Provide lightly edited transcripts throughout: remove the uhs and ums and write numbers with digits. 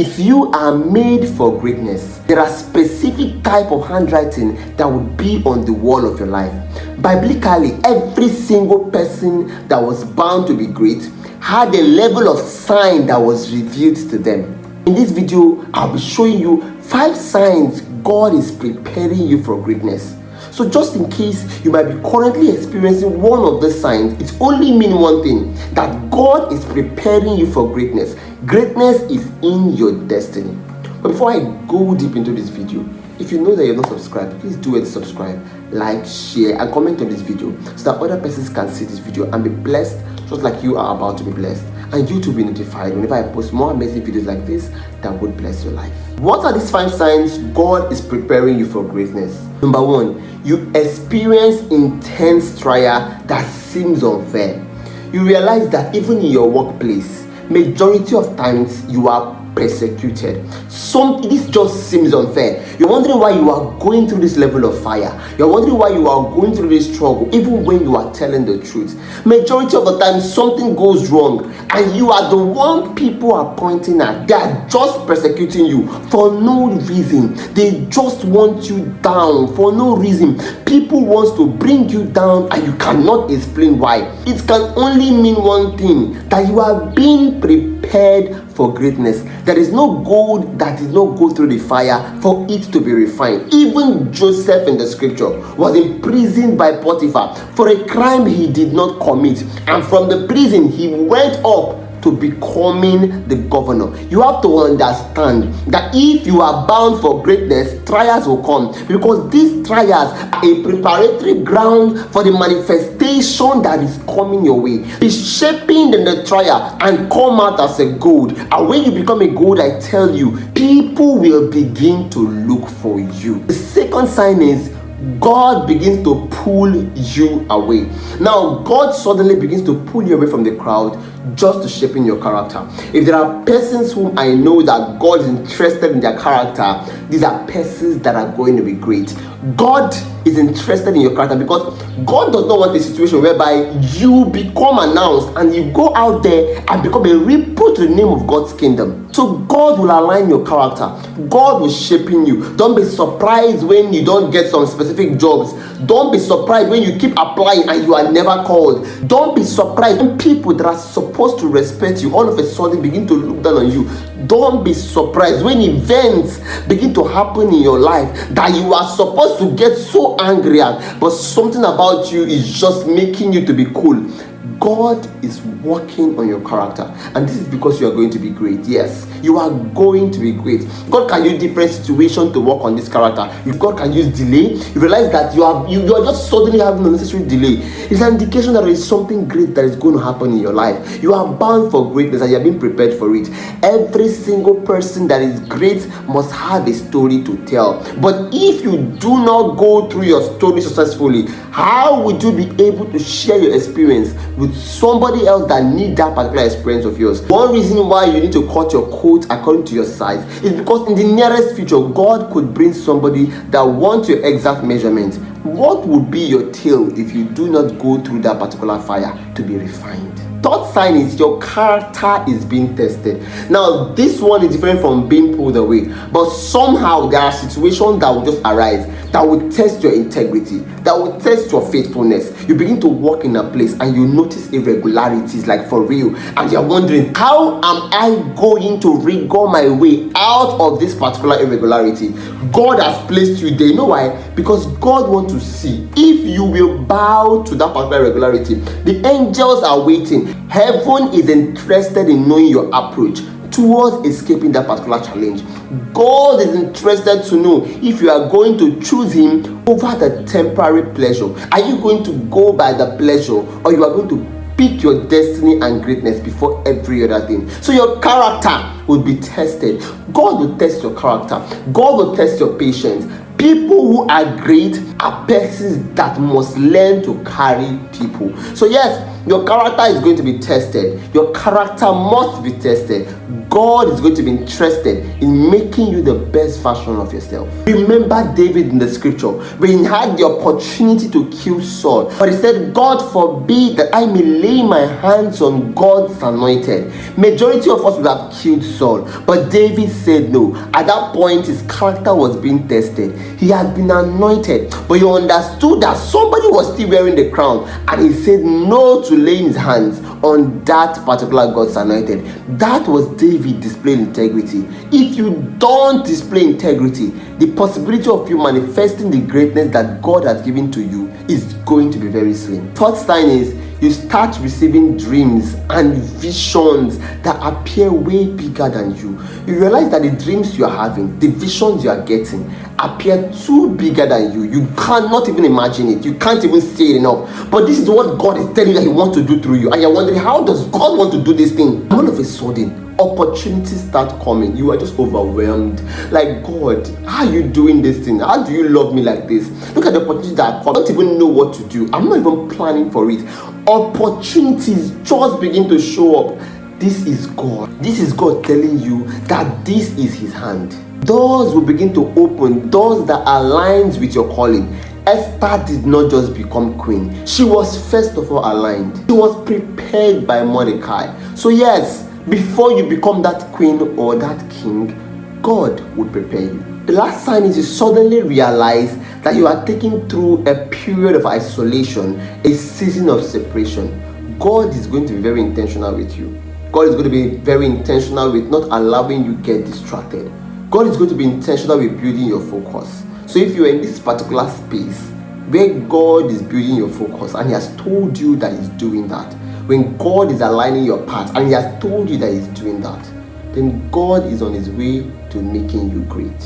If you are made for greatness, there are specific type of handwriting that would be on the wall of your life. Biblically, every single person that was bound to be great had a level of sign that was revealed to them. In this video, I'll be showing you 5 signs God is preparing you for greatness. So just in case you might be currently experiencing one of the signs, it only means one thing, that God is preparing you for greatness. Greatness is in your destiny. But before I go deep into this video, if you know that you're not subscribed, please do it, subscribe, like, share, and comment on this video so that other persons can see this video and be blessed just like you are about to be blessed. And you to be notified whenever I post more amazing videos like this that would bless your life. What are these 5 signs God is preparing you for greatness? Number 1, you experience intense trial that seems unfair. You realize that even in your workplace, majority of times you are persecuted. This just seems unfair. You're wondering why you are going through this level of fire. You're wondering why you are going through this struggle even when you are telling the truth. Majority of the time something goes wrong and you are the one people are pointing at. They are just persecuting you for no reason. They just want you down for no reason. People want to bring you down and you cannot explain why. It can only mean one thing, that you are being prepared for greatness. There is no gold that did not go through the fire for it to be refined. Even Joseph in the scripture was imprisoned by Potiphar for a crime he did not commit, and from the prison he went up to becoming the governor. You have to understand that if you are bound for greatness, trials will come, because these trials are a preparatory ground for the manifestation that is coming your way. Be shaping in the trial and come out as a gold. And when you become a gold, I tell you, people will begin to look for you. The second sign is God begins to pull you away. Now, God suddenly begins to pull you away from the crowd just to shape in your character. If there are persons whom I know that God is interested in their character, these are persons that are going to be great. God is interested in your character because God does not want a situation whereby you become announced and you go out there and become a ripple to the name of God's kingdom. So God will align your character. God will shape in you. Don't be surprised when you don't get some specific jobs. Don't be surprised when you keep applying and you are never called. Don't be surprised when people that are supposed to respect you all of a sudden begin to look down on you. Don't be surprised when events begin to happen in your life that you are supposed to get so angry at, but something about you is just making you to be cool. God is working on your character, and this is because you are going to be great. Yes, you are going to be great. God can use different situations to work on this character. If God can use delay, you realize that you are just suddenly having unnecessary delay. It's an indication that there is something great that is going to happen in your life. You are bound for greatness and you are being prepared for it. Every single person that is great must have a story to tell. But if you do not go through your story successfully, how would you be able to share your experience with somebody else that need that particular experience of yours? One reason why you need to cut your coat according to your size is because in the nearest future, God could bring somebody that wants your exact measurement. What would be your tale if you do not go through that particular fire to be refined? Third sign is your character is being tested. Now, this one is different from being pulled away, but somehow there are situations that will just arise that will test your integrity, that will test your faithfulness. You begin to walk in a place and you notice irregularities, like for real, and you're wondering, how am I going to wriggle my way out of this particular irregularity? God has placed you there. You know why? Because God wants to see if you will bow to that particular irregularity. The angels are waiting. Heaven is interested in knowing your approach towards escaping that particular challenge. God is interested to know if you are going to choose Him over the temporary pleasure. Are you going to go by the pleasure, or you are going to pick your destiny and greatness before every other thing? So your character will be tested. God will test your character. God will test your patience. People who are great are persons that must learn to carry people. So yes, Your character is going to be tested. Your character must be tested. God is going to be interested in making you the best version of yourself. Remember David in the scripture when he had the opportunity to kill Saul, but he said, God forbid that I may lay my hands on God's anointed. Majority of us would have killed Saul, but David said no. At that point, his character was being tested. He had been anointed, but he understood that somebody was still wearing the crown, and he said no to laying his hands on that particular God's anointed. That was David displaying integrity. If you don't display integrity, the possibility of you manifesting the greatness that God has given to you is going to be very slim. Third sign is you start receiving dreams and visions that appear way bigger than you. You realize that the dreams you are having, the visions you are getting, appear too bigger than you. You cannot even imagine it. You can't even say it enough. But this is what God is telling you that He wants to do through you. And you're wondering, how does God want to do this thing? All of a sudden, opportunities start coming. You are just overwhelmed. Like, God, how are you doing this thing? How do you love me like this? Look at the opportunities that come. I don't even know what to do. I'm not even planning for it. Opportunities just begin to show up. This is God. This is God telling you that this is His hand. Doors will begin to open. Doors that aligns with your calling. Esther did not just become queen. She was first of all aligned. She was prepared by Mordecai. So yes, before you become that queen or that king, God will prepare you. The last sign is you suddenly realize that you are taking through a period of isolation, a season of separation. God is going to be very intentional with you. God is going to be very intentional with not allowing you get distracted. God is going to be intentional with building your focus. So if you're in this particular space where God is building your focus and He has told you that He's doing that, when God is aligning your path and He has told you that He's doing that, then God is on His way to making you great.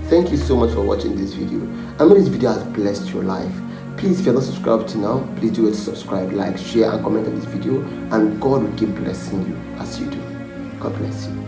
Thank you so much for watching this video. I know this video has blessed your life. Please, if you're not subscribed to now, please do it to subscribe, like, share, and comment on this video, and God will keep blessing you as you do. God bless you.